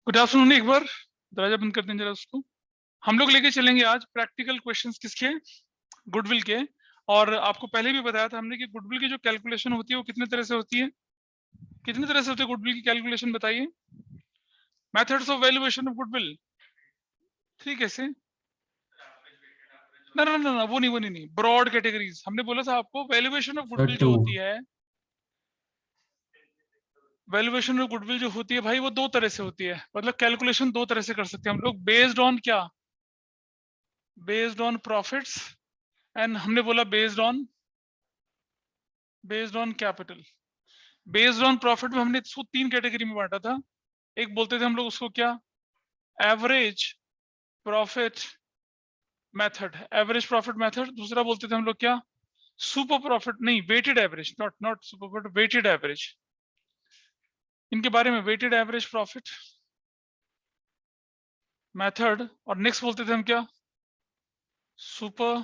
Good afternoon. एक बार दरवाजा बंद कर दें जरा उसको। हम लोग लेके चलेंगे आज प्रैक्टिकल क्वेश्चंस किसके, गुडविल के। और आपको पहले भी बताया था हमने कि गुडविल की जो कैलकुलेशन होती है वो कितने तरह से होती है, कितनी तरह से होती है गुडविल की कैलकुलेशन बताइए। Methods of valuation of goodwill, ठीक कैसे? ना ना ना ना, वो नहीं, ब्रॉड कैटेगरीज हमने बोला था आपको। वैल्यूएशन ऑफ सर गुडविल जो टू। होती है, वैल्यूएशन ऑफ गुडविल जो होती है भाई, वो दो तरह से होती है। मतलब कैलकुलेशन दो तरह से कर सकते हैं हम लोग, बेस्ड ऑन क्या, बेस्ड ऑन प्रॉफिट्स, एंड हमने बोला based on capital. Based on profit में हमने इसको तीन कैटेगरी में बांटा था। एक बोलते थे हम लोग उसको क्या, average profit method, average profit method. दूसरा बोलते थे हम लोग क्या, सुपर प्रॉफिट, नहीं weighted average, not super profit, weighted average. इनके बारे में वेटेड एवरेज प्रॉफिट मेथड। और नेक्स्ट बोलते थे हम क्या, सुपर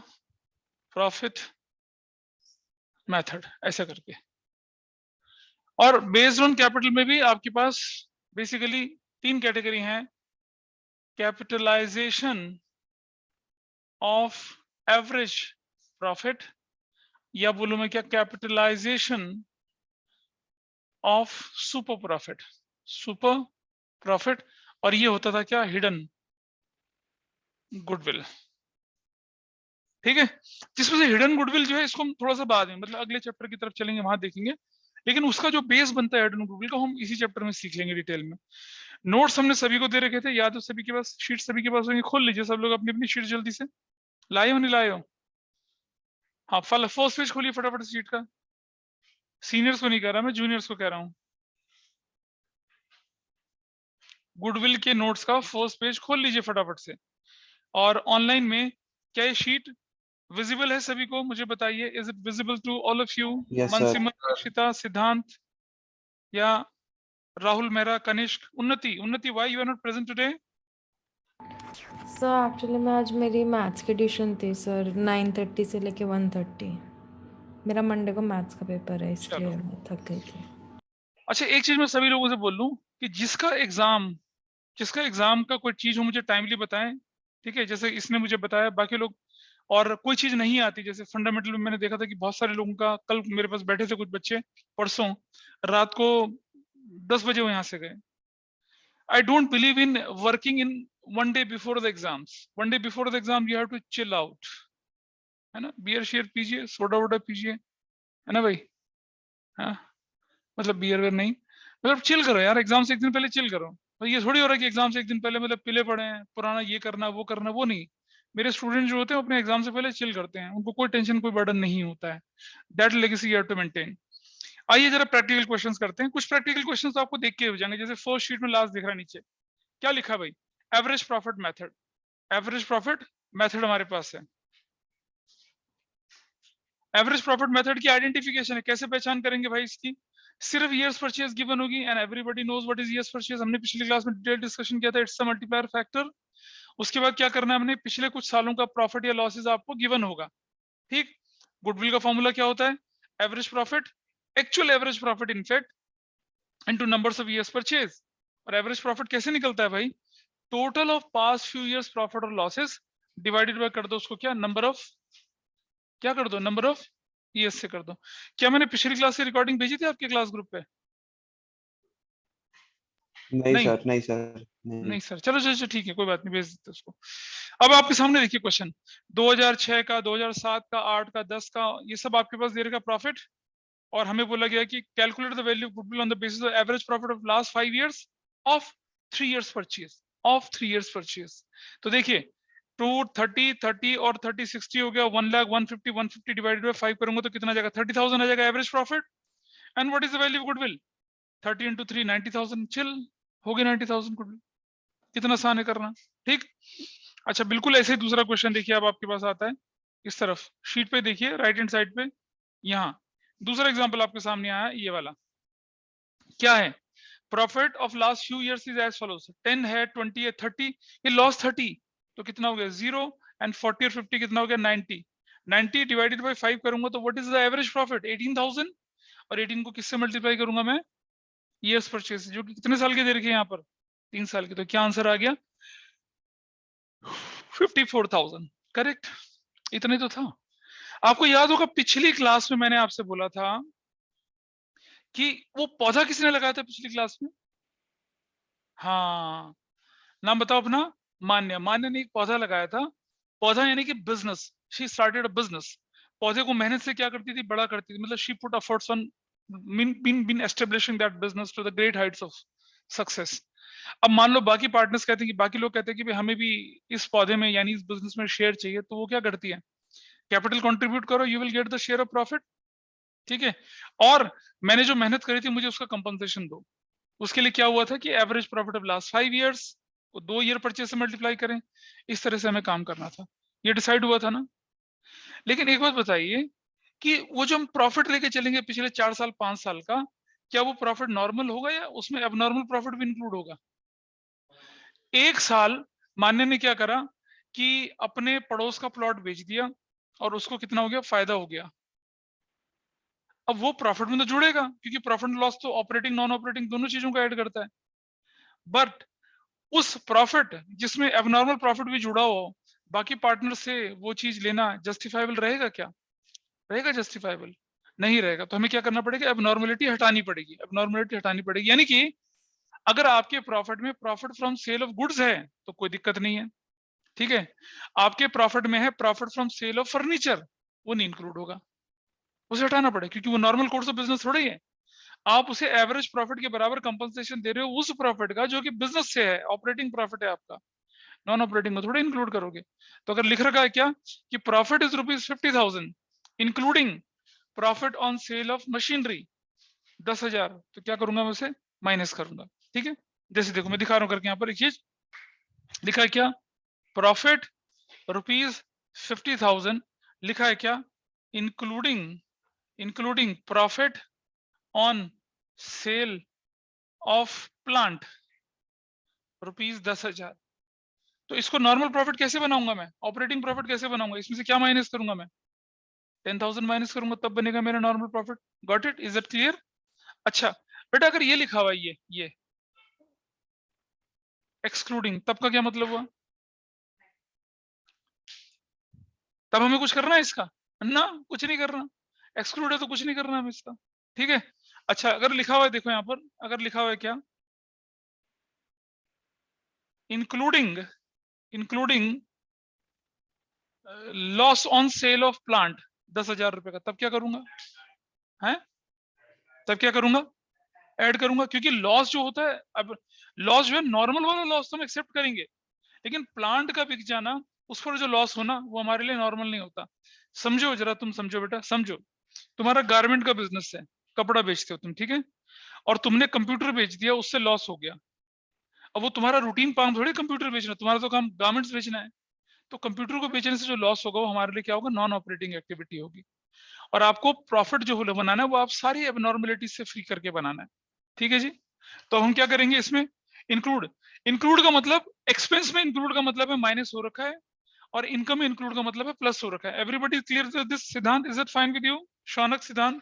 प्रॉफिट मेथड, ऐसा करके। और बेस्ड ऑन कैपिटल में भी आपके पास बेसिकली तीन कैटेगरी हैं। कैपिटलाइजेशन ऑफ एवरेज प्रॉफिट, या बोलूं मैं क्या, capitalization of super profit, super profit. और ये होता था क्या, हिडन गुडविल। ठीक है, जिसमें से हिडन गुडविल जो है, इसको हम थोड़ा सा बाद में, मतलब अगले चैप्टर की तरफ चलेंगे, वहां देखेंगे। लेकिन उसका जो बेस बनता है हिडन गुडविल को, हम इसी चैप्टर में सीख लेंगे डिटेल में। नोट्स हमने सभी को दे रखे थे, याद हो सभी के पास, शीट सभी के पास होंगी। खोल लीजिए सब लोग अपनी अपनी शीट जल्दी से। लाए हो नहीं लाए हो? हाँ, फर्स्ट पेज खोलिए फटाफट शीट का। सीनियर्स को नहीं कह रहा मैं, जूनियर्स को कह रहा हूँ। गुडविल के नोट्स का फर्स्ट पेज खोल लीजिए फटाफट से। और ऑनलाइन में क्या ये शीट विजिबल है सभी को? मुझे बताइए, is it visible to all of you? Yes sir. Mansiman, Akshita, Siddhant, या Rahul Mehra, Kanishk, Unnati. Unnati, why you are not present today? Sir actually मैं आज मेरी मैथ्स की ट्यूशन थी सर, 9:30 से लेके 1:30। मेरा मंडे को मैथ्स का पेपर है, चलो, इसलिए मैं थक गई थी। अच्छा एक चीज मैं सभी लोगों से बोल लूं कि जिसका एग्जाम का कोई चीज हो मुझे टाइमली बताएं। ठीक है, जैसे इसने मुझे बताया, बाकी लोग, और कोई चीज नहीं आती, जैसे फंडामेंटल में मैंने देखा था कि बहुत सारे लोगों का, कल मेरे पास बैठे थे कुछ बच्चे, परसों रात को 10 बजे वो यहाँ से गए। I don't believe in working in one day before the exams. One day before the exam, you have to chill out, है ना? बियर शेयर पीजिए, सोडा वोडा पीजिए, है ना भाई? हाँ, मतलब बियर वेयर नहीं, मतलब चिल करो यार, एग्जाम से एक दिन पहले चिल करो। तो ये थोड़ी हो रहा है कि एग्जाम से एक दिन पहले मतलब पिले पड़े हैं, पुराना ये करना वो करना, वो नहीं। मेरे स्टूडेंट जो होते हैं अपने एग्जाम से पहले चिल करते हैं, उनको कोई टेंशन कोई बर्डन नहीं होता है। That legacy you have to maintain. आइए जरा प्रैक्टिकल क्वेश्चंस करते हैं। कुछ प्रैक्टिकल क्वेश्चंस तो आपको देख के हो जाएंगे, जैसे फर्स्ट शीट में लास्ट दिख रहा है नीचे, क्या लिखा है भाई? Average profit method. Average profit method हमारे पास है। एवरेज प्रॉफिट मेथड की आइडेंटिफिकेशन है, कैसे पहचान करेंगे भाई इसकी? सिर्फ ईयर्स परचेज गिवन होगी, and everybody knows what is years purchase. हमने पिछली क्लास में डिटेल डिस्कशन किया था, इट्स अ मल्टीप्लायर फैक्टर। उसके बाद क्या करना है, हमने पिछले कुछ सालों का प्रॉफिट या लॉसेज आपको गिवन होगा। ठीक, गुडविल का फॉर्मूला क्या होता है? Average profit, actual average profit in fact, into numbers of years purchase. और एवरेज प्रॉफिट कैसे निकलता है भाई? Total of past few years profit और लॉसेस डिवाइडेड बाय कर दो उसको क्या, नंबर ऑफ, क्या कर दो, नंबर ऑफ ईयर्स से कर दो। क्या मैंने पिछली क्लास की रिकॉर्डिंग भेजी थी आपके क्लास ग्रुप पे? नहीं नहीं, सर, नहीं सर, नहीं। नहीं सर, चलो चलो चलो, ठीक है, कोई बात नहीं, भेज देते उसको। अब आपके सामने देखिए क्वेश्चन, 2006 का, 2007 का, 8 का, 10 का, ये सब आपके पास दे रखा प्रॉफिट। और हमें बोला गया कि calculate the value of goodwill on the basis of average profit of last 5 years of 3 years purchase, of 3 years purchase. तो देखिए, 230 30 और 30 60 हो गया, 1 लाख 150 150 डिवाइडेड बाय 5 करूंगा तो कितना जाएगा, 30,000 आ जाएगा average profit. And what is the value of goodwill? 30 into 3 90,000। Chill, हो गया 90,000 गुडविल। कितना आसान है करना। ठीक, अच्छा बिल्कुल ऐसे ही दूसरा क्वेश्चन देखिए, अब आपके पास आता है इस तरफ, शीट पे देखिए, राइट हैंड साइड पे। यहाँ दूसरा एग्जांपल आपके सामने आया है, ये वाला क्या है? Profit of last few years is as follows, 10 है, 20 है, 30, ये लॉस 30, तो कितना हो गया 0। एंड 40 और 50 कितना हो गया 90। 90 डिवाइडेड बाय 5 करूंगा तो what is the average profit? 18,000। और 18 को किससे मल्टीप्लाई करूंगा मैं? ईयर्स परचेज, जो कि कितने साल के दे रखे हैं यहाँ पर, 3 साल की, तो क्या आंसर आ गया? 54,000। करेक्ट, इतने तो था। आपको याद होगा पिछली क्लास में मैंने आपसे बोला था कि वो पौधा किसने लगाया था पिछली क्लास में? हाँ, नाम बताओ अपना। मान्या। मान्या ने एक पौधा लगाया था। पौधा यानी कि business, she started a business. पौधे को मेहनत से क्या करती थी? बड़ा करती थी, मतलब she put efforts on been establishing that business to the great heights of success. अब मान लो बाकी पार्टनर्स कहते हैं कि बाकी लोग कहते हैं कि भाई हमें भी इस पौधे में यानी इस बिजनेस में शेयर चाहिए, तो वो क्या करती है? कैपिटल कंट्रीब्यूट करो, you will get the share of profit. ठीक है, और मैंने जो मेहनत करी थी मुझे उसका कंपनसेशन दो। उसके लिए क्या हुआ था कि average profit of last 5 years को 2 ईयर परचेज से मल्टीप्लाई करें, इस तरह से हमें काम करना था। ये डिसाइड हुआ था ना। लेकिन एक बात बताइए कि वो जो हम प्रॉफिट लेके चलेंगे पिछले 4 साल 5 साल का, क्या वो प्रॉफिट नॉर्मल होगा या उसमें एबनॉर्मल प्रॉफिट भी इंक्लूड होगा? एक साल मान्य ने क्या करा कि अपने पड़ोस का प्लॉट बेच दिया और उसको कितना हो गया? फायदा हो गया। अब वो प्रॉफिट में तो जुड़ेगा क्योंकि प्रॉफिट लॉस तो ऑपरेटिंग नॉन ऑपरेटिंग दोनों चीजों को ऐड करता है। बट उस प्रॉफिट जिसमें एबनॉर्मल प्रॉफिट भी जुड़ा हो, बाकी पार्टनर से वो चीज लेना जस्टिफाइबल रहेगा क्या? रहेगा जस्टिफाइबल? नहीं रहेगा। तो हमें क्या करना पड़ेगा? एबनॉर्मलिटी हटानी पड़ेगी। एबनॉर्मलिटी हटानी पड़ेगी यानी कि अगर आपके प्रॉफिट में profit from sale of goods है तो कोई दिक्कत नहीं है। ठीक है, आपके प्रॉफिट में है profit from sale of furniture, वो नहीं इंक्लूड होगा, उसे हटाना पड़ेगा क्योंकि वो नॉर्मल कोर्स ऑफ बिजनेस थोड़ा ही है। आप उसे एवरेज प्रॉफिट के बराबर कंपनसेशन दे रहे हो उस प्रॉफिट का जो कि बिजनेस से है, ऑपरेटिंग प्रॉफिट है आपका, नॉन ऑपरेटिंग में थोड़ा इंक्लूड करोगे। तो अगर लिख रखा है क्या कि profit is ₹50,000 including profit on sale of machinery 10,000, तो क्या करूंगा मैं उसे माइनस करूंगा। ठीक है, जैसे देखो मैं दिखा रहा हूं करके, यहाँ पर एक चीज लिखा है क्या? प्रॉफिट ₹50,000 लिखा है क्या? Including profit on sale of plant ₹10,000। तो इसको नॉर्मल प्रॉफिट कैसे बनाऊंगा मैं? ऑपरेटिंग प्रॉफिट कैसे बनाऊंगा? इसमें से क्या माइनस करूंगा मैं? 10,000 माइनस करूंगा तब बनेगा मेरा normal profit. Got it? Is it clear? अच्छा बेटा, अगर ये लिखा हुआ है ये एक्सक्लूडिंग, तब का क्या मतलब हुआ? तब हमें कुछ करना है इसका? ना, कुछ नहीं करना। एक्सक्लूड है तो कुछ नहीं करना हमें इसका। ठीक है, अच्छा अगर लिखा हुआ है, देखो यहाँ पर अगर लिखा हुआ है क्या? Including loss on sale of plant 10,000 रुपए का, तब क्या करूंगा? है, तब क्या करूंगा? ऐड करूंगा, क्योंकि लॉस जो होता है, अब लॉस जो है नॉर्मल वाला लॉस तो हम एक्सेप्ट करेंगे, लेकिन प्लांट का बिक जाना, उस पर जो लॉस होना, वो हमारे लिए नॉर्मल नहीं होता। समझो जरा, तुम समझो बेटा, समझो। तुम्हारा गारमेंट का बिजनेस है, कपड़ा बेचते हो तुम, ठीक है, और तुमने कंप्यूटर बेच दिया, उससे लॉस हो गया। अब वो तुम्हारा रूटीन काम थोड़ी कंप्यूटर बेचना, तुम्हारा तो काम गारमेंट्स बेचना है। तो कंप्यूटर को बेचने से जो लॉस होगा वो हमारे लिए क्या होगा? नॉन ऑपरेटिंग एक्टिविटी होगी। और आपको प्रॉफिट जो बनाना है वो आप सारी एबनॉर्मलिटी से फ्री करके बनाना है। ठीक है जी, तो हम क्या करेंगे इसमें? इंक्लूड का मतलब, एक्सपेंस में इंक्लूड का मतलब है माइनस हो रखा है, और इनकम में इंक्लूड का मतलब है प्लस हो रखा है। Everybody clear this Siddhant? Is it fine with you? Shaunak Siddhant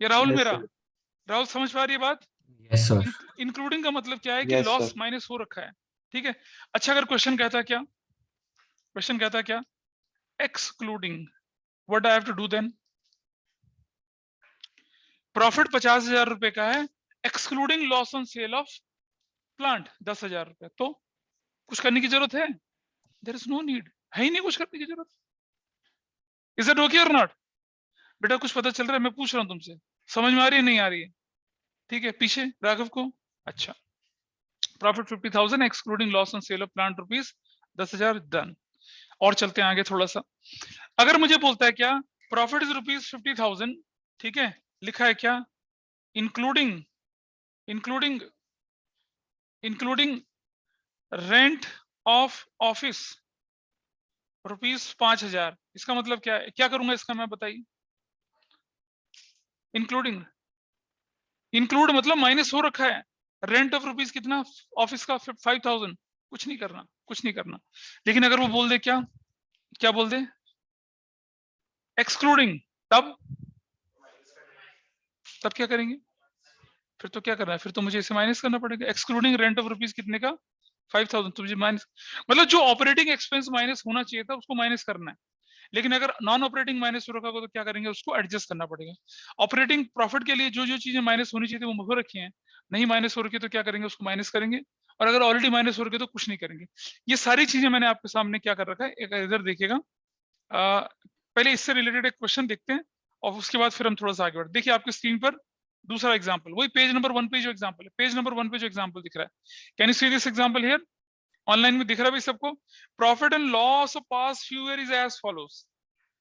या राहुल? यस मेरा सर। राहुल समझ पा रही है बात? Yes sir. इंक्लूडिंग का मतलब क्या है कि यस लॉस सर। माइनस हो रखा है। ठीक है, अच्छा अगर क्वेश्चन कहता क्या? क्वेश्चन कहता क्या? Excluding, what I have to do then? Profit 50,000 रुपए का है, excluding loss on sale of plant 10,000 रुपए, तो कुछ करने की जरूरत है? देयर इज नो नीड, है ही नहीं कुछ करने की जरूरत। इज इट ओके और नॉट? बेटा कुछ पता चल रहा है? मैं पूछ रहा हूँ तुमसे, समझ में आ रही है नहीं आ रही है? ठीक है, पीछे राघव को। अच्छा, profit 50,000 excluding loss on sale of plant ₹10,000 done. और चलते हैं आगे थोड़ा सा। अगर मुझे बोलता है क्या? प्रॉफिट इज ₹50,000, ठीक है, लिखा है क्या? Including including including rent of office ₹5,000। इसका मतलब क्या है? क्या करूंगा इसका मैं, बताइए? इंक्लूडिंग, इंक्लूड मतलब माइनस हो रखा है। रेंट ऑफ रुपीज कितना? ऑफिस का 5,000। कुछ नहीं करना, कुछ नहीं करना। लेकिन अगर वो बोल दे क्या? क्या बोल दे? एक्सक्लूडिंग, तब क्या करेंगे? फिर तो क्या करना है, फिर तो मुझे इसे माइनस करना पड़ेगा। एक्सक्लूडिंग रेंट ऑफ रुपीज कितने का 5000, तो मुझे माइनस, मतलब जो ऑपरेटिंग एक्सपेंस माइनस होना चाहिए था उसको माइनस करना है। लेकिन अगर नॉन ऑपरेटिंग माइनस हो रखा होगा तो क्या करेंगे, उसको एडजस्ट करना पड़ेगा। ऑपरेटिंग प्रॉफिट के लिए जो जो चीजें माइनस होनी चाहिए थी वो हो रखी हैं, नहीं माइनस हो रखी तो क्या करेंगे, उसको माइनस करेंगे। और अगर ऑलरेडी माइनस हो रखी तो कुछ नहीं करेंगे। ये सारी चीजें मैंने आपके सामने क्या कर रखा है, एक इधर देखिएगा। पहले इससे रिलेटेड एक क्वेश्चन देखते हैं और उसके बाद फिर हम थोड़ा सा आगे बढ़ते। देखिए आपकी स्क्रीन पर दूसरा एग्जाम्पल, वही पेज नंबर 1 पे जो एग्जाम्पल है, पेज नंबर 1 पे जो एग्जाम्पल दिख रहा है, can you see this example here? Online में दिख रहा है भाई सबको? Profit and loss of past few year is as follows.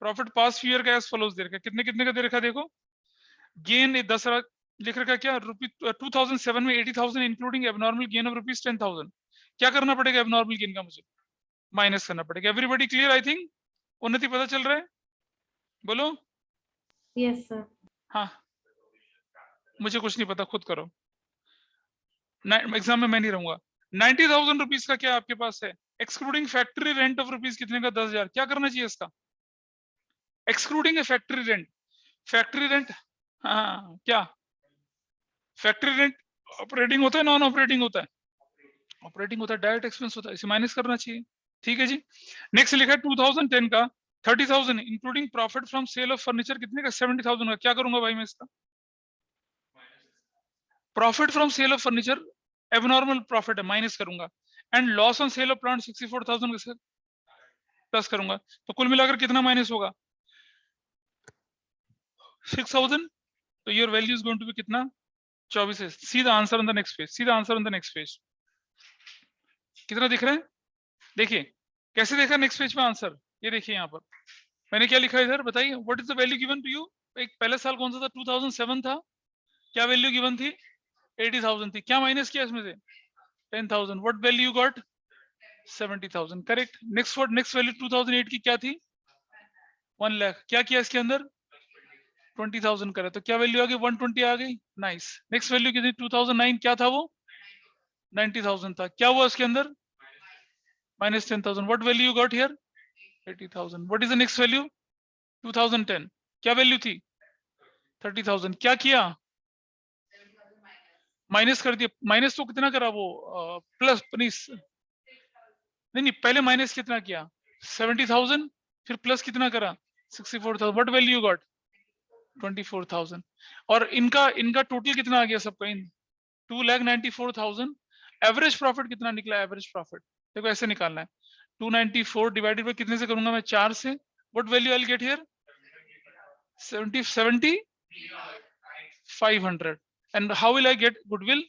Profit past few year का एज फॉलोज दे रखा है, कितने कितने का दे रखा है देखो। गेन 10 लिख रखा है, क्या रुपी 2007 में 80,000 including abnormal gain of rupees 10,000। क्या करना पड़ेगा एबनॉर्मल गेन का, मुझे माइनस करना पड़ेगा। Everybody clear? आई थिंक उन्नति पता चल रहा है, बोलो। Yes sir. हाँ, मुझे कुछ नहीं पता, खुद करो। एग्जाम में मैं नहीं रहूंगा। 90,000 रुपीज का क्या आपके पास है, excluding factory rent of rupees कितने का, 10,000। क्या करना चाहिए इसका, excluding factory rent. Factory rent, हाँ क्या फैक्ट्री रेंट ऑपरेटिंग होता है नॉन ऑपरेटिंग होता है? ऑपरेटिंग होता है, डायरेक्ट एक्सपेंस होता है, इसे माइनस करना चाहिए। ठीक है जी। नेक्स्ट लिखा है 2010 का 30,000 including profit from sale of furniture कितने का, 70,000 का। क्या करूंगा भाई मैं इसका, profit from sale of furniture abnormal profit है, माइनस करूंगा। And loss on sale of plant 64,000 के साथ प्लस करूंगा, तो कुल मिलाकर कितना माइनस होगा, 6,000। तो your value is going to be कितना, 24 है। See the answer on the next page, see the answer on the next page. कितना दिख रहा है, देखिए कैसे देखा नेक्स्ट पेज पे आंसर। ये देखिए यहाँ पर मैंने क्या लिखा है इधर, बताइए। What is the value given to you? एक पहला साल कौन सा था, 2007 था। क्या वैल्यू गिवन थी, 80,000 थी। क्या माइनस किया इसमें से, 10,000। What value you got, 70,000। Correct. Next word, next value 2008 की क्या थी, 1 लाख। क्या किया इसके अंदर, 20,000 करे, तो क्या वैल्यू आ गई, 120 आ गई। नाइस। नेक्स्ट वैल्यू कितनी, 2009 क्या था वो, 90,000 था। क्या हुआ उसके अंदर, minus 10,000। What value you got here, 80,000। What is the next value, 2010 क्या वैल्यू थी, 30,000। क्या किया, माइनस कर दिया। माइनस तो कितना करा वो, प्लस नहीं नहीं, पहले माइनस कितना किया, 70,000, फिर प्लस कितना करा, 64,000। What value you got, 24,000। और इनका इनका टोटल कितना आ गया सबका, इन 2,94,000। एवरेज प्रॉफिट कितना निकला, एवरेज प्रॉफिट देखो ऐसे निकालना है, 294 डिवाइडेड बाय कितने से करूंगा मैं, 4 से। What value I will get here, 70,500। And how will I get goodwill,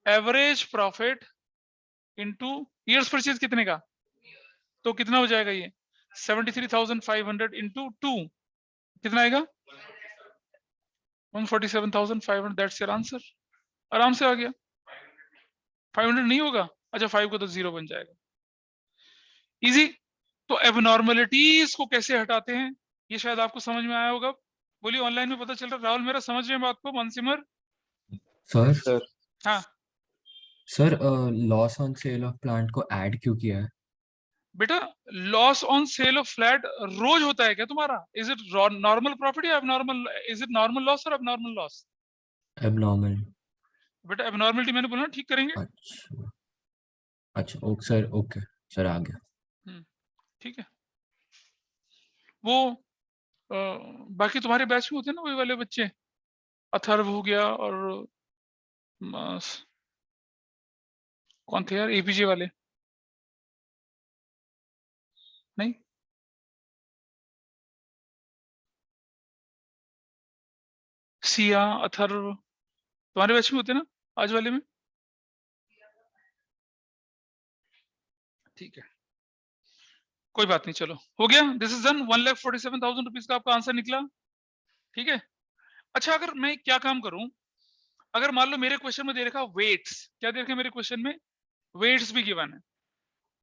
average profit into years purchase कितने का, तो कितना हो जाएगा ये, 73,500 इंटू 2 कितना आएगा, 147,500। That's your answer. आराम से आ गया। 500 नहीं होगा, अच्छा 5 को तो 0 बन जाएगा, इजी। तो एबनॉर्मलिटीज को कैसे हटाते हैं, ये शायद आपको समझ में आया होगा। बोलिए, ऑनलाइन में पता चल रहा है, राहुल मेरा समझ रहे हैं बात को, मनसिमर? सर सर हाँ sir loss on sale of plant को ऐड क्यों किया है? बेटा, loss on sale of flat रोज होता है क्या तुम्हारा, इज इट नॉर्मल प्रॉफिट या abnormal, is it normal loss और एबनॉर्मल लॉस? एबनॉर्मल। बेटा एबनॉर्मलिटी मैंने बोला ठीक करेंगे। अच्छा अच्छा, ओके सर, ओके सर, आ गया। ठीक है। वो बाकी तुम्हारे बैच में होते हैं ना वही वाले बच्चे, अथर्व हो गया और कौन थे यार, एपीजे वाले, नहीं सिया, अथर्व, तुम्हारे बैच में होते हैं ना आज वाले में? ठीक है, कोई बात नहीं, चलो हो गया। This is done. 1,47,000 रुपीज का आपका आंसर निकला। ठीक है। अच्छा, अगर मैं क्या काम करूं, अगर मान लो मेरे क्वेश्चन में दे रखा वेट्स, क्या दे रखा मेरे क्वेश्चन में, वेट्स भी गिवन है,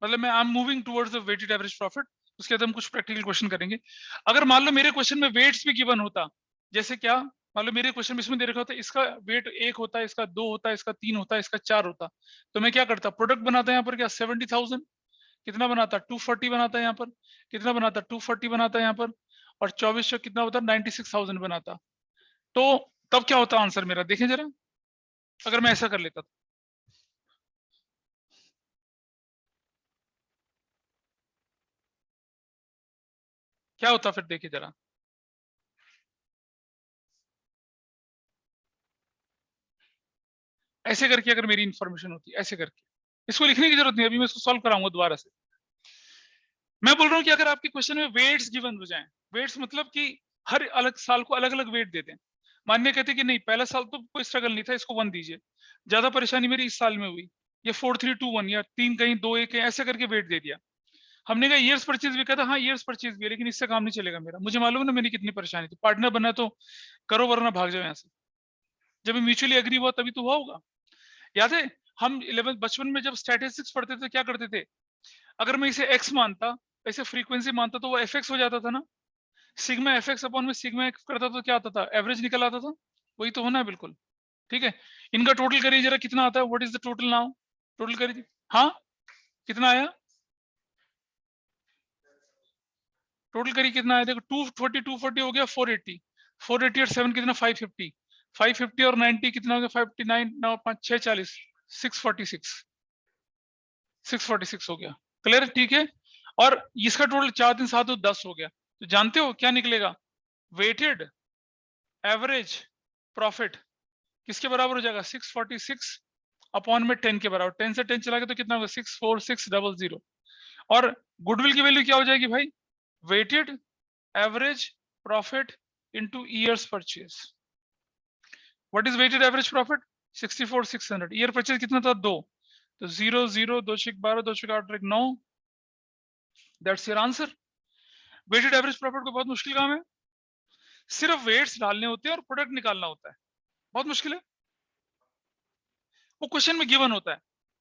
मतलब मैं I am moving towards the weighted average profit. उसके बाद हम कुछ प्रैक्टिकल क्वेश्चन करेंगे। अगर मान लो मेरे क्वेश्चन में वेट्स भी गिवन होता, जैसे क्या, मान लो मेरे क्वेश्चन में इसमें दे रखा होता इसका वेट 1 होता है, इसका 2 होता है, इसका 3 होता है, इसका 4 होता, तो मैं क्या करता, प्रोडक्ट बनाता है यहाँ पर, क्या 70,000 कितना बनाता, 240 बनाता है यहाँ पर, कितना बनाता, 240 बनाता है यहाँ पर, और 24 कितना होता, 96,000 बनाता। तो तब क्या होता आंसर मेरा, देखें जरा। अगर मैं ऐसा कर लेता तो। क्या होता फिर, देखिए जरा। ऐसे करके अगर मेरी इंफॉर्मेशन होती, ऐसे करके, इसको लिखने की जरूरत नहीं, अभी मैं इसको सॉल्व कराऊंगा दोबारा से। मैं बोल रहा हूँ कि अगर आपके क्वेश्चन में वेट्स गिवन हो जाएं, वेट्स मतलब कि हर अलग साल को अलग अलग वेट देते हैं। मान्य कहते कि नहीं पहला साल तो कोई स्ट्रगल नहीं था, इसको 1 दीजिए, ज्यादा परेशानी मेरी इस साल में हुई, ये 4-3-2-1 या 3 कहीं 2-1 ऐसे करके वेट दे दिया। हमने कहा ईयर्स परचेज भी कहता, हाँ ईयर्स परचेज भी है, लेकिन इससे काम नहीं चलेगा मेरा, मुझे मालूम है ना मेरी कितनी परेशानी थी, पार्टनर बनना तो करो वरना भाग जाओ यहाँ से। जब म्यूचुअली एग्री हुआ तभी तो हुआ होगा। याद है हम 11 बचपन में जब स्टैटिस्टिक्स पढ़ते थे क्या करते थे, अगर मैं इसे x मानता, ऐसे फ्रीक्वेंसी मानता तो वो fx हो जाता था ना, सिग्मा fx अपॉन में सिग्मा x करता तो क्या आता था, एवरेज निकल आता था। वही तो होना है बिल्कुल, ठीक है। इनका टोटल करिए जरा कितना आता है, what is the total now, total करिए। हाँ कितना आया, टोटल करिए कितना आया, देखो 240 हो गया, 480, 480 और 7 कितना, 550, 550 और 90 कितना हो गया, 59, 9 5 6 40, 646, 646 हो गया। क्लियर, ठीक है। और इसका टोटल 4 3 7 10 हो गया। तो जानते हो क्या निकलेगा, वेटेड एवरेज प्रॉफिट किसके बराबर हो जाएगा, 646 अपॉन में 10 के बराबर, 10 से 10 चला गया तो कितना होगा, 64600। और गुडविल की वैल्यू क्या हो जाएगी भाई, weighted average profit into years purchase. What is weighted average profit, 64600, year purchase कितना था 2, तो 0 0 2 6 12 2 6 8 9, that's your answer. Weighted average profit को बहुत मुश्किल काम है, सिर्फ वेट्स डालने होते हैं और प्रोडक्ट निकालना होता है, बहुत मुश्किल है। वो क्वेश्चन में गिवन होता है,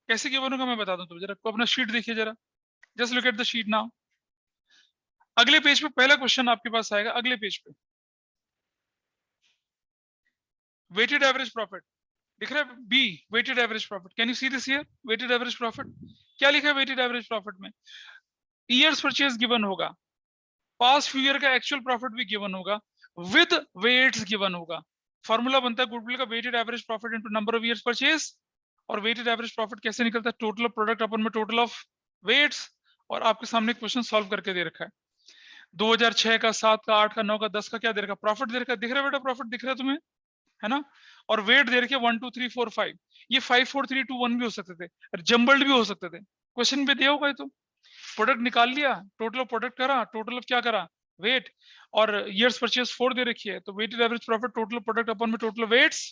कैसे गिवन होगा मैं बता दूं, तो जरा अपना शीट देखिए जरा, just look at the sheet now. अगले पेज पे पहला क्वेश्चन आपके पास आएगा, अगले पेज पे वेटेड एवरेज प्रॉफिट दिख रहा है, B weighted average profit, can you see this here, weighted average profit क्या लिखा है वेटेड एवरेज प्रॉफिट में, ईयर्स परचेज गिवन होगा, पास्ट फ्यू ईयर का एक्चुअल प्रॉफिट भी गिवन होगा, विद वेट्स गिवन होगा। फॉर्मूला बनता है गुडविल का, weighted average profit into number of years purchase, और वेटेड एवरेज प्रॉफिट कैसे निकलता है, टोटल ऑफ प्रोडक्ट अपन में टोटल ऑफ वेट्स। और आपके सामने क्वेश्चन सॉल्व करके दे रखा है, 2006 का, 7 का, 8 का, 9 का, 10 का क्या दे रखा, प्रॉफिट दे रखा, दिख रहा है बेटा, प्रॉफिट दिख रहा है तुम्हें, है ना। और वेट दे रखे 1 2 3 4 5, ये 5 4 3 2 1 भी हो सकते थे, जम्बल्ड भी हो सकते थे, क्वेश्चन पे दिया होगा ये तो। प्रोडक्ट निकाल लिया, टोटल ऑफ प्रोडक्ट करा, टोटल ऑफ क्या करा, वेट, और ईयर्स परचेज 4 दे रखी है, तो weighted average profit total product upon में total weights,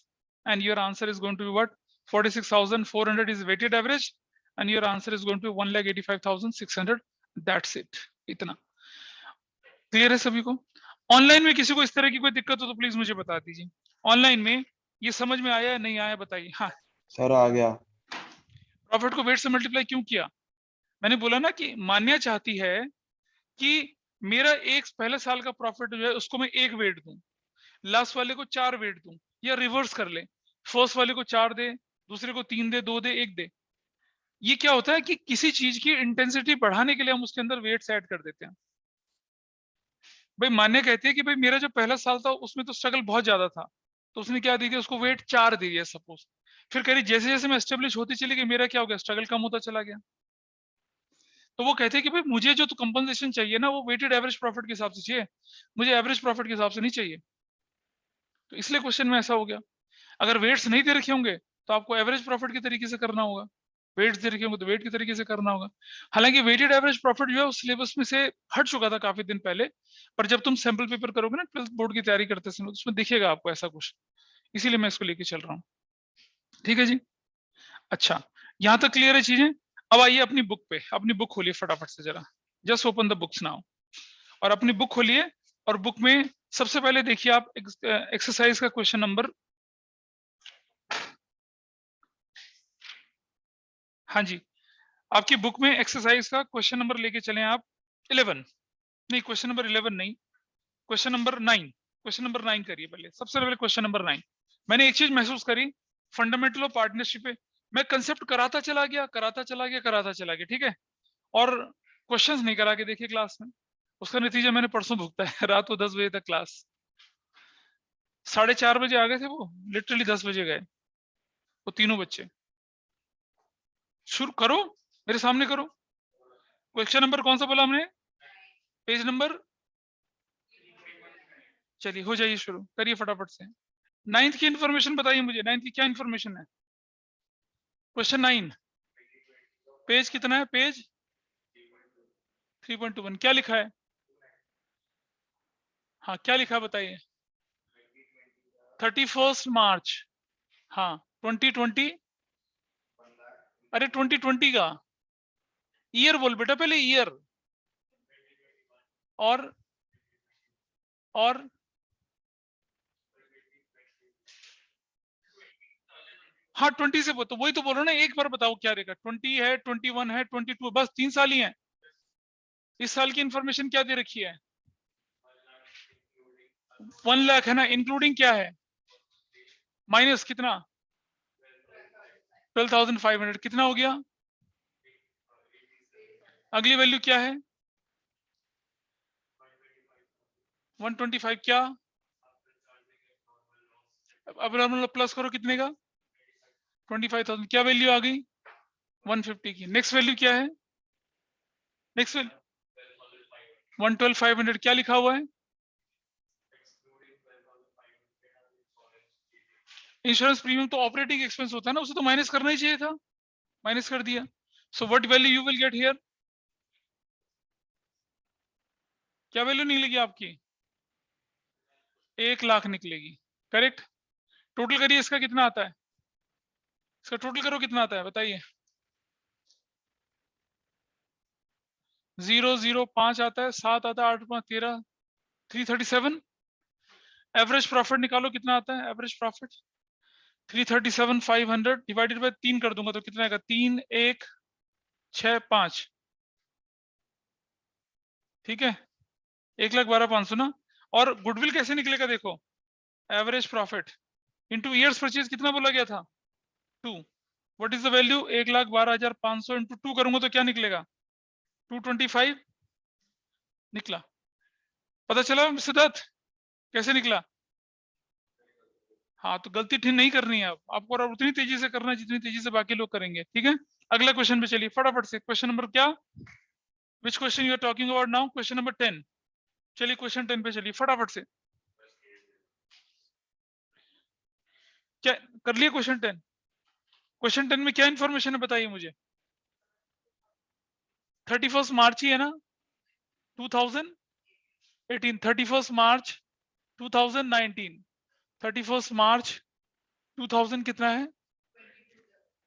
and your answer is going to be what, 46,400 is weighted average, and your answer is going to be 1,85,600, that's it, इतना। Clear है सभी को। Online में किसी को इस तरह की कोई दिक्कत हो तो प्लीज मुझे बता दीजिए, ऑनलाइन में ये समझ में आया या नहीं आया बताइए। हाँ सर आ गया। प्रॉफिट को वेट से मल्टीप्लाई क्यों किया, मैंने बोला ना कि मान्या चाहती है कि मेरा एक पहले साल का प्रॉफिट जो है उसको मैं 1 वेट दूं, लास्ट वाले को 4 वेट दूं, या रिवर्स कर ले, फर्स्ट वाले को 4 दे, दूसरे को 3 दे, 2 दे, 1 दे। ये क्या होता है कि किसी चीज की इंटेंसिटी बढ़ाने के लिए हम उसके अंदर वेट्स ऐड कर देते हैं। भाई मान्य कहती है कि भाई मेरा जो पहला साल था उसमें तो स्ट्रगल बहुत ज्यादा था, तो उसने क्या दी थी, उसको वेट 4 दी है सपोज। फिर कह रही जैसे जैसे मैं एस्टेब्लिश होती चली गई मेरा क्या हो गया, स्ट्रगल कम होता चला गया। तो वो कहते हैं कि भाई मुझे जो तो कंपनसेशन चाहिए ना वो वेटेड एवरेज प्रॉफिट के हिसाब से चाहिए, मुझे एवरेज प्रॉफिट के हिसाब से नहीं चाहिए। तो इसलिए क्वेश्चन में ऐसा हो गया। अगर वेट्स नहीं दे रखे होंगे तो आपको एवरेज प्रॉफिट के तरीके से करना होगा, वेट्स दे रखे होंगे तो वेट के तरीके से करना होगा। हालांकि वेटेड एवरेज प्रॉफिट जो है उस सिलेबस में से हट चुका था काफी दिन पहले, पर जब तुम सैंपल पेपर करोगे ना 12th बोर्ड की तैयारी करते समय उसमें दिखेगा आपको ऐसा कुछ, इसीलिए मैं इसको लेके चल रहा हूँ। ठीक है जी, अच्छा यहाँ तक क्लियर है चीजें। अब आइए अपनी बुक पे, अपनी बुक खोलिए फटाफट से जरा, just open the books now, और अपनी बुक खोलिए, और बुक में सबसे पहले देखिए आप एक्सरसाइज का क्वेश्चन नंबर, हाँ जी आपकी बुक में एक्सरसाइज का क्वेश्चन नंबर लेके चलें आप 11, नहीं क्वेश्चन नंबर 11 नहीं, क्वेश्चन नंबर 9, क्वेश्चन नंबर 9 करिए पहले, सबसे पहले क्वेश्चन नंबर 9। मैंने एक चीज महसूस करी, फंडामेंटल ऑफ पार्टनरशिप पे मैं कंसेप्ट कराता चला गया, ठीक है, और क्वेश्चंस नहीं करा के देखिए क्लास में, उसका नतीजा मैंने परसों भुगता है। रात को 10 बजे तक क्लास, 4:30 बजे आ गए थे वो, लिटरली 10 बजे गए, वो तीनों बच्चे। शुरू करो, मेरे सामने करो। क्वेश्चन नंबर कौन सा बोला हमने? पेज नंबर, चलिए हो जाइए, शुरू करिए फटाफट से। 9th की इंफॉर्मेशन बताइए मुझे, 9th की क्या इंफॉर्मेशन है? क्वेश्चन 9 पेज कितना है? पेज 3.21। क्या लिखा है? हाँ क्या लिखा है बताइए? 31 मार्च, हाँ 2020। अरे 2020 का ईयर बोल बेटा, पहले ईयर। और हाँ 20 से तो वही तो बोल रहा हूँ ना, एक बार बताओ क्या रहेगा। 20 है, 21 है, 22, बस 3 साल ही है। इस साल की इंफॉर्मेशन क्या दे रखी है? 1 लाख है ना, इंक्लूडिंग क्या है? माइनस कितना? 12,500। कितना हो गया? अगली वैल्यू क्या है? 125। क्या? अब नॉर्मल प्लस करो, कितने का? 25,000। क्या वैल्यू आ गई? 150 की। नेक्स्ट वैल्यू क्या है? Next value 112,500। क्या लिखा हुआ है? इंश्योरेंस प्रीमियम तो ऑपरेटिंग एक्सपेंस होता है ना, उसे तो माइनस करना ही चाहिए था, माइनस कर दिया। So what value you will get here? क्या वैल्यू निकलेगी आपकी? 1 लाख निकलेगी, करेक्ट। टोटल करिए, इसका कितना आता है? इसका टोटल करो, कितना आता है बताइए? 005 आता है, 7 आता है, 8 5 13, 337। एवरेज प्रॉफिट निकालो, कितना आता है एवरेज प्रॉफिट? 337,500 डिवाइडेड बाय 3 कर दूंगा तो कितना आएगा? 3 1 6 5, ठीक है। 1,12,500 ना। और गुडविल कैसे निकलेगा देखो? Average profit into years purchase, कितना बोला गया था? 2। What is the value? 1,12,500 into 2 करूंगा तो क्या निकलेगा? 225 निकला। पता चला सिद्धार्थ कैसे निकला? हाँ तो गलती ठीक नहीं करनी है आपको, और उतनी तेजी से करना है जितनी तेजी से बाकी लोग करेंगे, ठीक है। अगला क्वेश्चन पे चलिए फटाफट से। क्वेश्चन नंबर क्या? Which question you are talking about now? Question number 10। चलिए क्वेश्चन 10 पे चलिए फटाफट से। क्या कर लिया क्वेश्चन 10? क्वेश्चन 10 में क्या इंफॉर्मेशन है बताइए मुझे? 31 मार्च ही है ना, 2018। 31 मार्च 2019, 31 मार्च 2000 कितना है?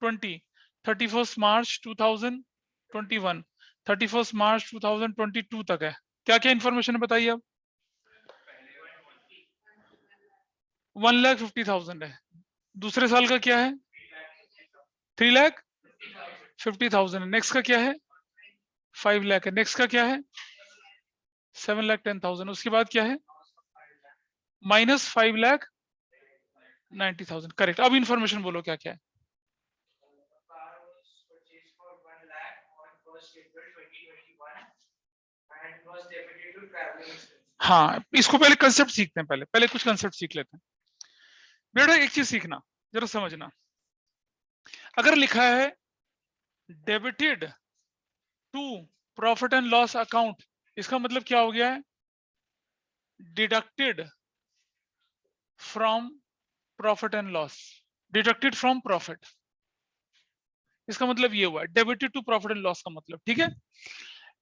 20, 31 मार्च 2021, 31 मार्च 2022 तक है। क्या क्या इंफॉर्मेशन बताइए अब? 1,50,000 है। दूसरे साल का क्या है? 3,50,000 है। नेक्स्ट का क्या है? 5 लाख है। नेक्स्ट का क्या है? 7,10,000। उसके बाद क्या है? माइनस 5,90,000। करेक्ट। अब इंफॉर्मेशन बोलो क्या क्या है? हाँ इसको पहले कंसेप्ट सीखते हैं, पहले कुछ कंसेप्ट सीख लेते हैं बेटा। एक चीज सीखना, जरा समझना। अगर लिखा है debited to profit and loss account, इसका मतलब क्या हो गया है? Deducted from profit and loss, deducted from profit. इसका मतलब ये हुआ debited to profit and loss का मतलब, ठीक है।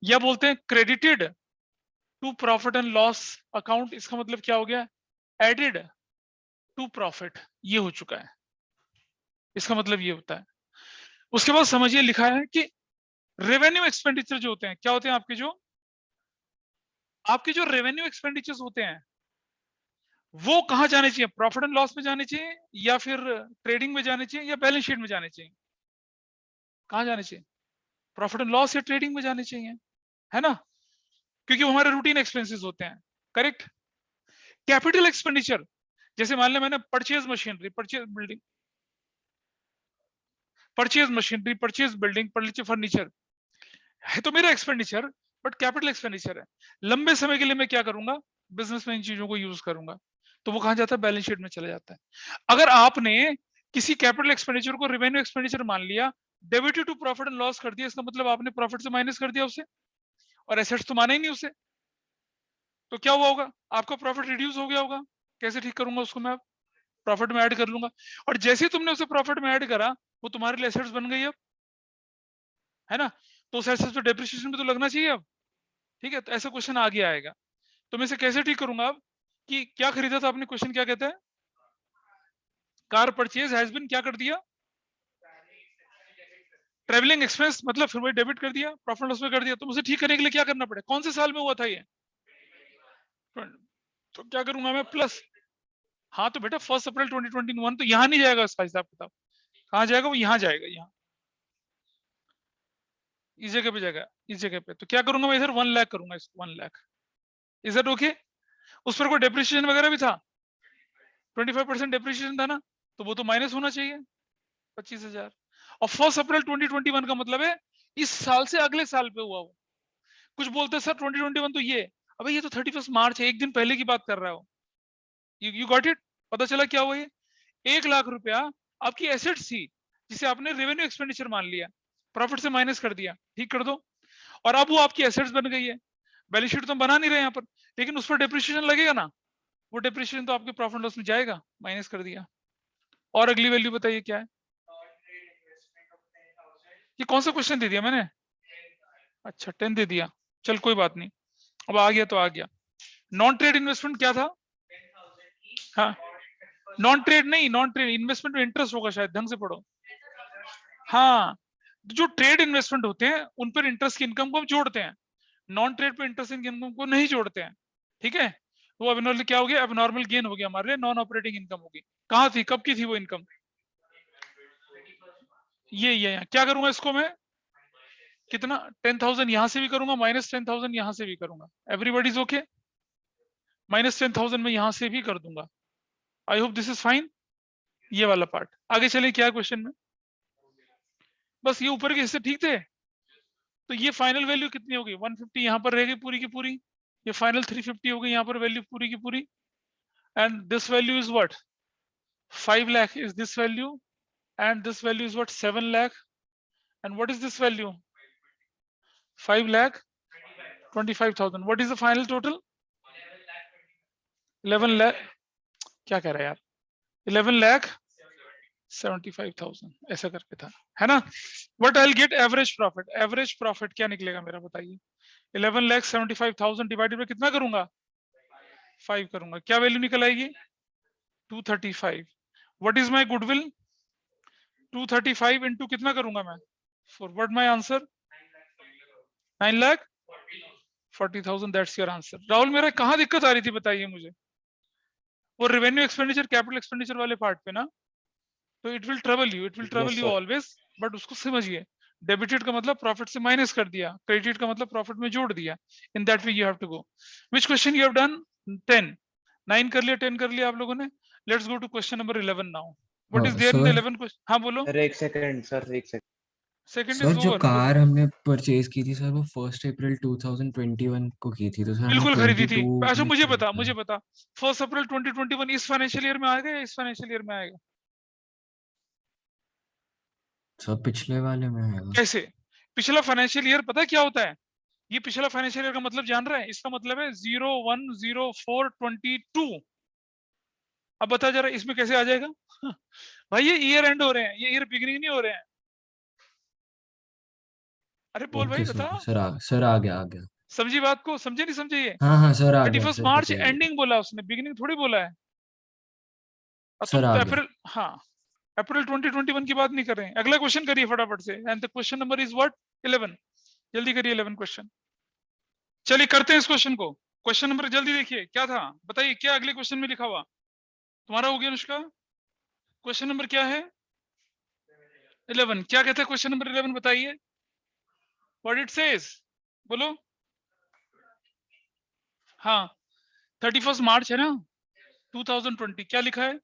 या बोलते हैं credited to profit and loss account, इसका मतलब क्या हो गया? एडेड टू प्रॉफिट, ये हो चुका है। इसका मतलब ये होता है। उसके बाद समझिए लिखा है कि रेवेन्यू एक्सपेंडिचर जो होते हैं, क्या होते हैं? आपके जो रेवेन्यू एक्सपेंडिचर्स होते हैं वो कहां जाने चाहिए? प्रॉफिट एंड लॉस में जाने चाहिए, या फिर ट्रेडिंग में जाने चाहिए, या बैलेंस शीट में जाने चाहिए? कहां जाने चाहिए? प्रॉफिट एंड लॉस या ट्रेडिंग में जाने चाहिए, है ना, क्योंकि वो हमारे रूटीन एक्सपेंसेस होते हैं, करेक्ट। कैपिटल एक्सपेंडिचर, जैसे मान लिया मैंने purchase machinery, purchase building, purchase machinery, purchase building, purchase furniture, है तो मेरा एक्सपेंडिचर, बट कैपिटल एक्सपेंडिचर है। लंबे समय के लिए मैं क्या करूंगा? बिजनेस में इन चीजों को यूज करूंगा, तो वो कहां जाता है? बैलेंस शीट में चला जाता है। अगर आपने किसी कैपिटल एक्सपेंडिचर को रेवेन्यू एक्सपेंडिचर मान लिया, debited to profit and loss कर दिया, इसका मतलब आपने प्रॉफिट से माइनस कर दिया उसे, और एसेट्स तो माना ही नहीं उसे, तो क्या हुआ होगा, आपका प्रॉफिट रिड्यूस हो गया होगा। कैसे ठीक करूंगा उसको मैं, प्रॉफिट में ऐड कर लूंगा, और जैसे ही तुमने उसे प्रॉफिट में ऐड करा वो तुम्हारे लिए एसेट्स बन गई अब, है ना, तो उस एसेट्स पे डेप्रिसिएशन भी तो लगना चाहिए अब, ठीक है। तो ऐसा क्वेश्चन आगे आएगा, तो मैं इसे कैसे ठीक करूंगा अब, कि क्या खरीदा था आपने, क्वेश्चन क्या कहता है, कार परचेज हैज बीन क्या कर दिया, ट्रेवलिंग एक्सपेंस, मतलब फिर वही डेबिट कर दिया, प्रॉफिट लॉस में कर दिया, तो मुझे ठीक करने के लिए क्या करना पड़े, कौन से साल में हुआ था ये, तो क्या करूंगा मैं, प्लस, हाँ तो बेटा 1 अप्रैल 2021 तो यहाँ नहीं जाएगा इसका हिसाब किताब, कहाँ जाएगा वो, यहाँ जाएगा, यहाँ इस जगह पे जाएगा, इस जगह पे, तो क्या करूंगा मैं इधर 1 लाख करूंगा, इसको 1 लाख, इज दैट ओके। उस पर कोई डेप्रिसिएशन वगैरह भी था, 25% डेप्रिसिएशन था ना, तो वो तो माइनस होना चाहिए 25,000, और 1 अप्रैल 2021 का मतलब है इस साल से अगले साल पे हुआ वो। कुछ बोलते हैं सर 2021 तो ये, अबे ये तो 31 मार्च है, एक दिन पहले की बात कर रहा हो, यू गॉट इट। पता चला क्या हुआ, ये 1 लाख रुपया आपकी एसेट्स थी जिसे आपने रेवेन्यू एक्सपेंडिचर मान लिया, प्रॉफिट से माइनस कर दिया, ठीक कर दो, और अब वो आपकी एसेट्स बन गई है। बैलेंस शीट तो हम बना नहीं रहे यहाँ पर, लेकिन उस पर डेप्रिसिएशन लगेगा ना, वो डेप्रिसिएशन तो आपके प्रॉफिट लॉस में जाएगा, माइनस कर दिया। और अगली वैल्यू बताइए क्या है, ये कौन सा क्वेश्चन दे दिया मैंने, अच्छा 10 दे दिया, चल कोई बात नहीं, अब आ गया तो आ गया। नॉन ट्रेड इन्वेस्टमेंट क्या था, हाँ नॉन ट्रेड नहीं, नॉन ट्रेड इन्वेस्टमेंट में इंटरेस्ट होगा शायद, ढंग से पढ़ो, हाँ जो ट्रेड इन्वेस्टमेंट होते हैं उन पर इंटरेस्ट की इनकम को हम जोड़ते हैं, नॉन ट्रेड पे इंटरेस्ट इनकम को नहीं जोड़ते हैं, ठीक है। वो अब क्या हो गया, अब नॉर्मल गेन हो गया हमारे लिए, नॉन ऑपरेटिंग इनकम होगी, कहाँ थी, कब की थी वो इनकम, ये क्या करूंगा इसको मैं, कितना 10,000 यहां से भी करूंगा, माइनस 10,000 यहां से भी करूंगा, एवरीबॉडी इज ओके, माइनस 10,000 में यहां से भी कर दूंगा, I hope this is fine, ये वाला पार्ट। आगे चले क्या क्वेश्चन में, बस ये ऊपर के हिस्से ठीक थे, तो ये फाइनल वैल्यू कितनी होगी, 150 यहाँ पर रहेगी पूरी की पूरी, ये फाइनल 350 होगी यहाँ पर वैल्यू पूरी की पूरी, and this value is what 5 lakh is this value, and this value is what 7 lakh, and what is this value 5 lakh 25,000, what is the final total 11 lakh, क्या कह रहा है यार 11 lakh 75,000 ऐसा करके था, है ना। what I'll get average profit क्या निकलेगा मेरा बताइए, 11 lakh 75,000 डिवाइडेड बाय कितना करूंगा 5 करूंगा, क्या वैल्यू निकल आएगी 235, what is my goodwill 235 into कितना करूंगा मैं 4, what my answer 9,40,000, that's your answer. Rahul मेरा कहाँ दिक्कत आ रही थी बताइए मुझे, वो रेवेन्यू एक्सपेंडिचर कैपिटल एक्सपेंडिचर वाले पार्ट पे ना, तो it will trouble you sir. Always, but उसको समझिए, डेबिटेड का मतलब प्रॉफिट से माइनस कर दिया, क्रेडिट का मतलब प्रॉफिट में जोड़ दिया, in that way you have to go. Which question you have done 10, 9 कर लिया, 10 कर लिया आप लोगों ने, let's go to question number 11 now, what is there in the sir 11 question, हाँ बोलो, सर एक सेकंड सर, एक सेकंड। सेकंड सर इज जो ओवर, कार हमने परचेज की थी सर वो 1 अप्रैल 2021 को की थी, तो सर हमने बिल्कुल खरीदी थी। 22 अच्छा में मुझे क्या बता, लिखा है? 1 अप्रैल 2021 इस फाइनेंशियल ईयर में आएगा या इस फाइनेंशियल ईयर में आएगा, सर पिछले वाले में आएगा। कैसे, पिछला फाइनेंशियल ईयर पता है क्या होता है, ये पिछला फाइनेंशियल ईयर का मतलब जान रहे हैं, इसका मतलब है 01/04/22। अब बता जरा इसमें कैसे आ जाएगा भाई ये ईयर एंड हो रहे हैं, ये ईयर बिगिनिंग नहीं हो रहे हैं, अरे बोल भाई ओके बता, सर, सर आ गया आ गया। समझी बात को, समझे नहीं समझे ये, हाँ हाँ सर आ गया, 31 सर मार्च बताइए। एंडिंग बोला उसने, बिगिनिंग थोड़ी बोला है, और तुम सर आ तो गया। अप्रैल, हाँ अप्रैल 2021 की बात नहीं कर रहे हैं। अगला क्वेश्चन करिए फटाफट से, and the question number is what 11, जल्दी करिए 11 क्वेश्चन, चलिए करते हैं इस क्वेश्चन को, क्वेश्चन नंबर जल्दी देखिए क्या था, बताइए क्या अगले क्वेश्चन में लिखा हुआ, तुम्हारा हो गया अनुष्का, क्वेश्चन नंबर क्या है 11, क्या कहते हैं क्वेश्चन नंबर 11 बताइए, व्हाट इट सेज, बोलो, हाँ 31 मार्च है ना 2020, क्या लिखा है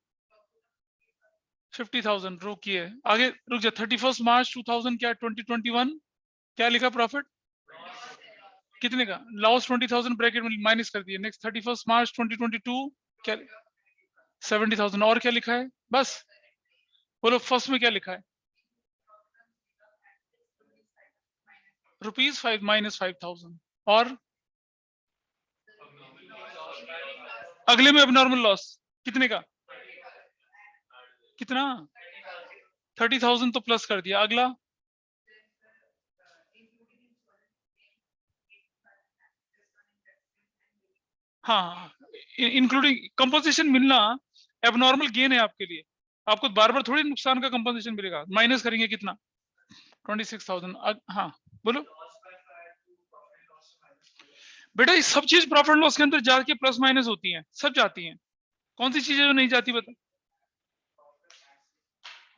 50,000, रुकिए आगे रुक जा, 31 मार्च 2000 क्या 2021 क्या लिखा प्रॉफिट कितने का, लॉस 20,000 ब्रैकेट में माइनस कर दिए, नेक्स्ट 31 मार्च 2022 क्या 70,000, और क्या लिखा है, बस बोलो फर्स्ट में क्या लिखा है? ₹5 माइनस 5,000 और अगले में अबनॉर्मल लॉस कितने का? कितना? 30,000 तो प्लस कर दिया। अगला हाँ, इंक्लूडिंग कंपोजिशन मिलना एबनॉर्मल गेन है आपके लिए। आपको बार बार थोड़ी नुकसान का कंपोजिशन मिलेगा। माइनस करेंगे कितना? 26,000। हाँ बोलो बेटा, ये सब चीज प्रॉफिट एंड लॉस के अंदर जाके प्लस माइनस होती हैं, सब जाती हैं। कौन सी चीजें जो नहीं जाती बता?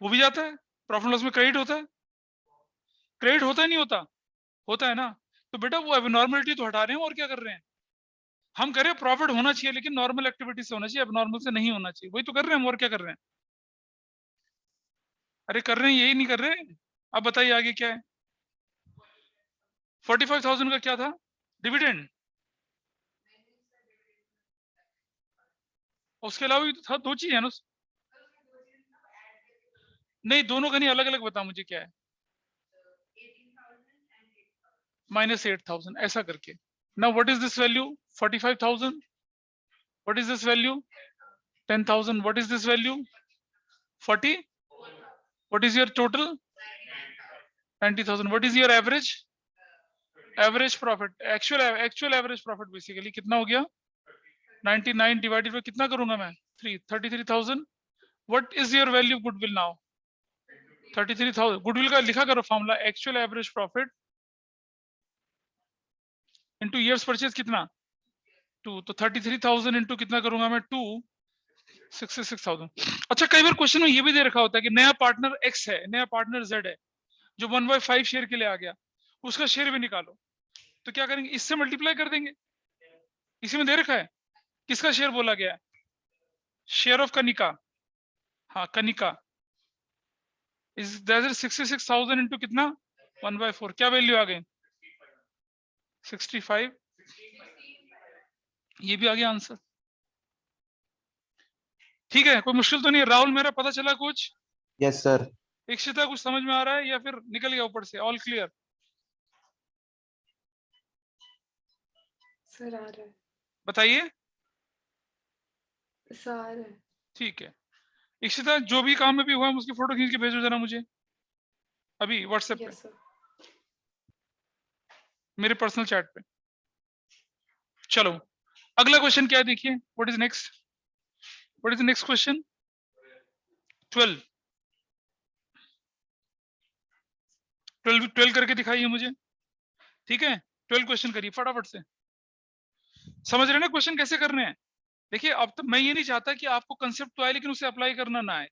वो भी जाता है। प्रॉफिट एंड लॉस में क्रेडिट होता है। क्रेडिट होता है नहीं होता? होता है ना। तो बेटा वो एबनॉर्मलिटी तो हटा रहे हैं और क्या कर रहे हैं? हम कह रहे हैं प्रॉफिट होना चाहिए लेकिन नॉर्मल एक्टिविटी से होना चाहिए, एबनॉर्मल से नहीं होना चाहिए। वही तो कर रहे हैं हम, और क्या कर रहे हैं? अरे कर रहे हैं, यही नहीं कर रहे हैं। अब बताइए आगे क्या है? 45,000 का क्या था? डिविडेंड। उसके अलावा भी तो था, दो चीज है ना। नहीं, दोनों का नहीं, अलग अलग बता मुझे क्या है। माइनस 8,000 ऐसा करके। Now what is this value? 45,000। What is this value? 10,000। What is this value? 40। What is your total? 90,000। What is your average? Average profit, actual average profit basically कितना हो गया? 99 डिवाइडेड बाय कितना करूंगा मैं? 3, 33,000। What is your value goodwill now? 33,000। Goodwill का लिखा करो formula, actual average profit into years purchase कितना? 2। तो 33,000 इनटू कितना करूंगा मैं? 2, 66,000। अच्छा, कई बार क्वेश्चन में ये भी दे रखा होता है कि नया पार्टनर एक्स है, नया पार्टनर जेड है, जो 1/5 शेयर के लिए आ गया, उसका शेयर भी निकालो। तो क्या करेंगे? इससे मल्टीप्लाई कर देंगे। इसी में दे रखा है। किसका शेयर बोला गया है? Share of Kanika. हाँ, कनिका इज 66,000 इंटू कितना? 1/4। क्या वैल्यू आ गई? 65। ये भी आ गया आंसर। ठीक है, कोई मुश्किल तो नहीं है। राहुल, मेरा पता चला कुछ? Yes sir. इक्षिता, कुछ समझ में आ रहा है या फिर निकल गया ऊपर से? All clear? सर आ रहा है, बताइए। सर आ रहा है। ठीक है इक्षिता, जो भी काम में भी हुआ उसकी फोटो खींच के भेजो जरा मुझे अभी व्हाट्सएप पे, यस सर। मेरे पर्सनल चैट पे। चलो अगला क्वेश्चन क्या है देखिए। What is next? What is the next question? 12 करके दिखाइए मुझे। ठीक है, 12 क्वेश्चन करिए फटाफट से। समझ रहे हैं ना क्वेश्चन कैसे करने हैं? देखिए, अब तो मैं ये नहीं चाहता कि आपको कंसेप्ट तो आए लेकिन उसे अप्लाई करना ना आए।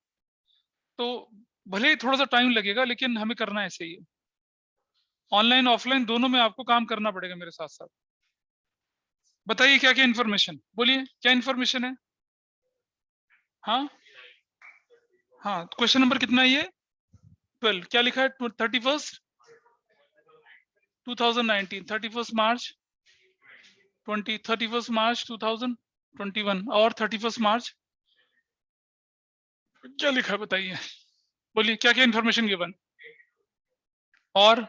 तो भले ही थोड़ा सा टाइम लगेगा लेकिन हमें करना है ऐसे ही। ऑनलाइन ऑफलाइन दोनों में आपको काम करना पड़ेगा मेरे साथ साथ। बताइए क्या क्या इन्फॉर्मेशन, बोलिए क्या इन्फॉर्मेशन है? हाँ हाँ, क्वेश्चन नंबर कितना है ये? 12। क्या लिखा है? 31 2019, 31 मार्च 31 मार्च 2021 और 31 मार्च क्या लिखा है बताइए? बोलिए क्या क्या इन्फॉर्मेशन गिवन? और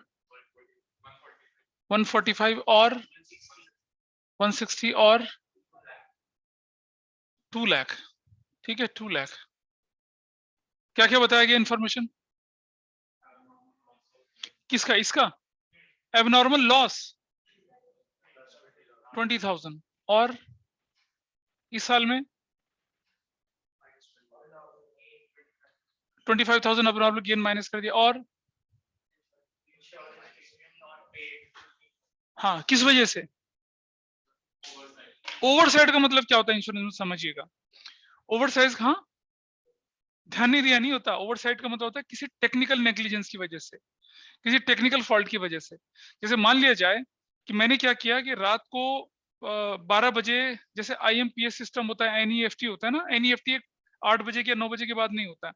145 और 160 और 2 लाख। ठीक है, 2 लाख। क्या क्या बताया गया इन्फॉर्मेशन? किसका? इसका एबनॉर्मल लॉस 20,000 और इस साल में 25,000 एबनॉर्मल गेन माइनस कर दिया। और हाँ, किस वजह से? ओवरसाइड का मतलब क्या होता है इंश्योरेंस में, समझिएगा। ओवरसाइज, हाँ ध्यान नहीं दिया, नहीं होता। ओवरसाइड का मतलब होता है किसी टेक्निकल नेग्लिजेंस की वजह से, किसी टेक्निकल फॉल्ट की वजह से। जैसे मान लिया जाए कि मैंने क्या किया कि रात को 12 बजे, जैसे IMPS सिस्टम होता है, NEFT होता है ना, NEFT 8 बजे के 9 बजे के बाद नहीं होता।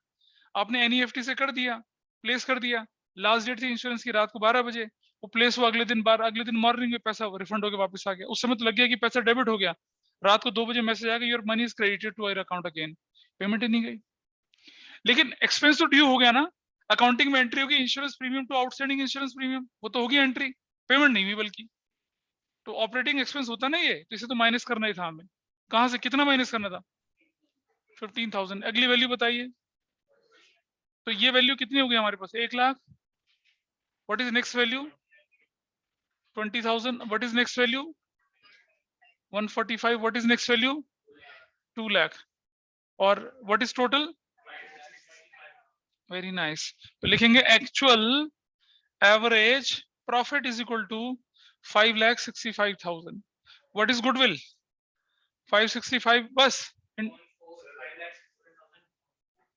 आपने NEFT से कर दिया, प्लेस कर दिया, लास्ट डेट थी इंश्योरेंस की रात को 12 बजे, वो प्लेस हुआ, अगले दिन मॉर्निंग में पैसा रिफंड होकर वापस आ गया। उस समय तो लग गया कि पैसा डेबिट हो गया। रात को 2 बजे मैसेज आ गया, your money is credited to your account again. Payment ही नहीं गई। लेकिन एक्सपेंस तो ड्यू हो गया ना, अकाउंटिंग में एंट्री होगी insurance premium to outstanding insurance premium, वो तो होगी एंट्री, पेमेंट नहीं हुई बल्कि। तो ऑपरेटिंग एक्सपेंस होता ना ये, तो इसे तो माइनस करना ही था हमें। कहां से कितना माइनस करना था? 15,000। अगली वैल्यू बताइए। तो ये वैल्यू कितनी होगी हमारे पास? 1 lakh. What is next value? 20,000। What is next value? 145। What is next value? 2 lakh. और what is total? Very nice. तो लिखेंगे actual average profit is equal to 5,65,000। What is goodwill? 565 बस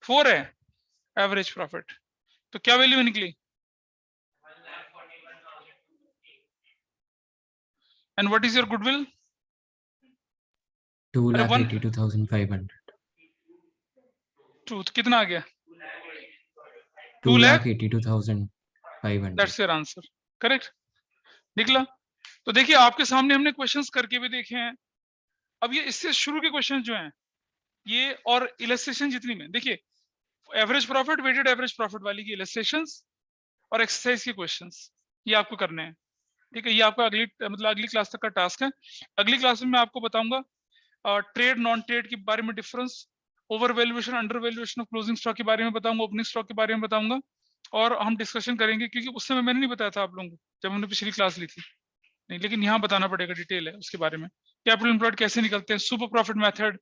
4 है एवरेज प्रॉफिट। तो क्या वैल्यू निकली? And what is your goodwill? 2,82,500। तो कितना आ गया? 2,82,500। That's your answer. करेक्ट निकला। तो देखिए आपके सामने हमने क्वेश्चंस करके भी देखे हैं। अब ये इससे शुरू के क्वेश्चन जो हैं ये, और इलस्ट्रेशन जितनी में देखिए, average profit, weighted average profit वाली की इलस्ट्रेशंस और एक्सरसाइज के क्वेश्चंस ये आपको करने हैं। ठीक है, ये आपका अगली क्लास तक का टास्क है। अगली क्लास में मैं आपको बताऊंगा ट्रेड नॉन ट्रेड के बारे में difference, over valuation under valuation of closing stock के बारे में बताऊंगा, ओपनिंग स्टॉक के बारे में बताऊंगा, और हम डिस्कशन करेंगे, क्योंकि उस समय मैंने नहीं बताया था आप लोगों को जब हमने पिछली क्लास ली थी, नहीं, लेकिन यहाँ बताना पड़ेगा, डिटेल है उसके बारे में। कैपिटल एम्प्लॉयड कैसे निकलते हैं, super profit method,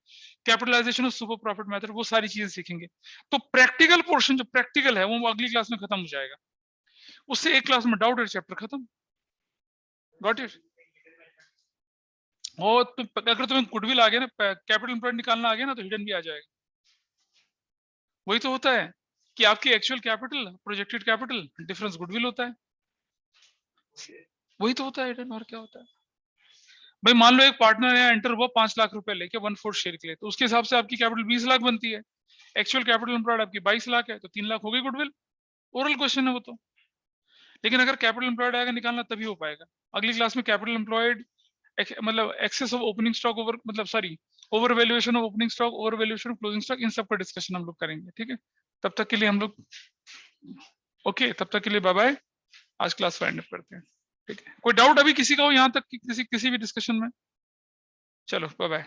capitalization of super profit method, वो सारी चीजें सीखेंगे। तो प्रैक्टिकल पोर्शन जो प्रैक्टिकल है वो अगली क्लास में खत्म हो जाएगा। उससे एक क्लास में डाउट चैप्टर खत्म। Got it? और अगर तुम्हें गुडविल आ गया ना, कैपिटल एम्प्लॉयड निकालना आ गया ना, तो हिडन भी आ जाएगा। वही तो होता है कि आपकी actual capital, projected capital, difference goodwill होता है। वही तो होता है हिडन, और क्या होता है? भाई मान लो एक पार्टनर है, एंटर हुआ 5 लाख रुपए लेके 1/4 शेयर के लिए, तो उसके हिसाब से आपकी कैपिटल 20 लाख बनती है। एक्चुअल कैपिटल एम्प्लॉयड आपकी 22 लाख है, तो 3 लाख हो गई गुडविल। ओरल क्वेश्चन है वो तो। लेकिन अगर कैपिटल एम्प्लॉयड आएगा निकालना तभी हो पाएगा। अगली क्लास में कैपिटल एम्प्लॉयड, मतलब excess of opening stock, over मतलब sorry over valuation of opening stock, over valuation of closing stock, इन सब का डिस्कशन हम लोग करेंगे। ठीक है, तब तक के लिए हम लोग ओके, तब तक के लिए बाय बाय। आज क्लास फाइंड अप करते हैं। ठीक है, कोई डाउट अभी किसी का हो यहाँ तक किसी भी डिस्कशन में? चलो बाय बाय।